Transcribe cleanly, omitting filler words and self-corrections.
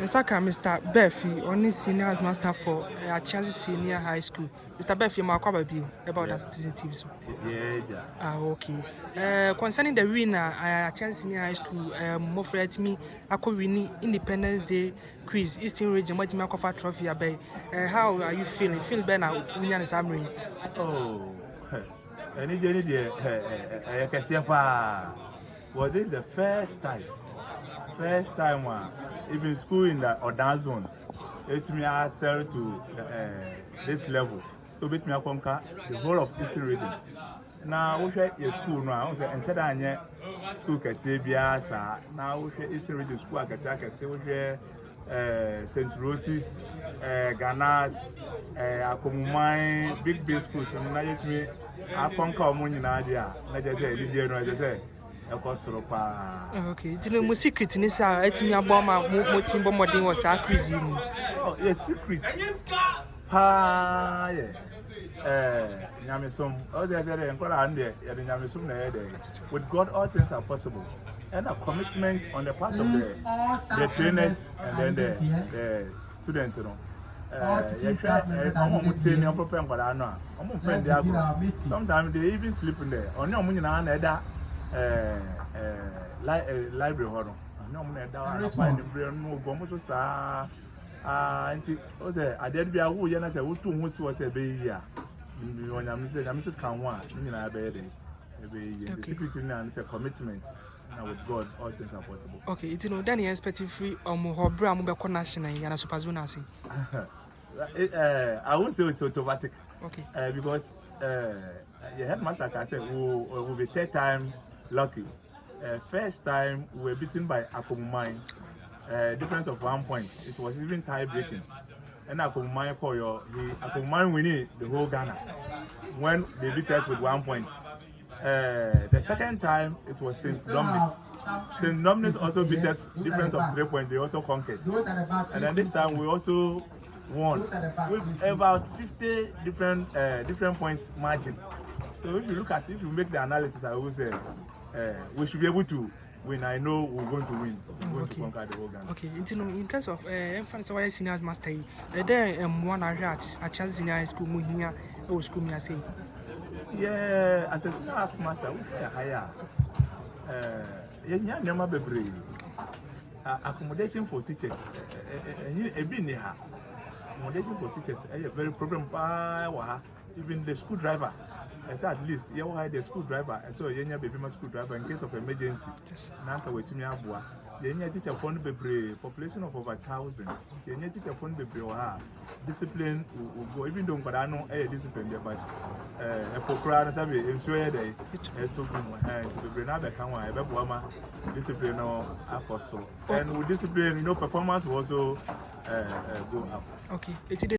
Mr. Baafi, only senior Housemaster for Achiase Senior High School. Mr. Baafi, my question about that TV. Yeah. Okay. Concerning the winner, Achiase Senior High School, more for me, I could win Independence Day quiz, Eastern Region, what you offer trophy. How are you feeling? Feel better now? Oh, and it was this the first time? Even school in the Oda Zone, it me sell to this level. So bit me conquer the whole of Eastern region. Now we share your school now. And said I school can say biasa. Now we share Eastern region school. I can say we share St. Rose's, Ghana's, Akomumai, big schools. So now you me I conquer money in idea. I just say, I just say. Okay, it's no secret in this. It's me about my team modern was a quiz. Oh, yes, secret. Nyamesum, all the other and Nyamesum, with God, all things are possible. And a commitment on the part of the trainers and then the students, you know. Sometimes they even sleep in there. On your money, library horror. No, I find the brain no gomus. I did be a wood, and I said, "Who was a baby?" When I'm Mrs. Kanwa, the security and it's a commitment. Now with God, all things are possible. Okay, it's no Danny expected free or more Brambo national and a superzona. I won't say it's automatic. Okay. Because the headmaster can say, will be third time lucky. First time we were beaten by Akomumai, difference of 1 point. It was even tie breaking. And Akomumai Akomumai winning the whole Ghana when they beat us with 1 point. The second time it was St. Dominic. St. Dominic also beat us difference of 3 points. They also conquered. And then this time we also won with about 50 different points margin. So if you look at it, if you make the analysis, I will say we should be able to win. I know we're going to win. We're going to conquer the whole Ghana. Okay, in terms of emphasis why senior master, there one area at Chance Senior High School here or school me say. Yeah, as a senior master, we are higher. Accommodation for teachers. Accommodation for teachers is a very problem. Even the school driver, at least you have the school driver, and so you have a school driver in case of emergency. Nanka with me abua. You need teacher fund be population of over 1,000. You need teacher fund be discipline will go. Even though I know a discipline there, but a program sabi ensure they to be now become a discipline or apostle. And with discipline, performance will also go up. Okay.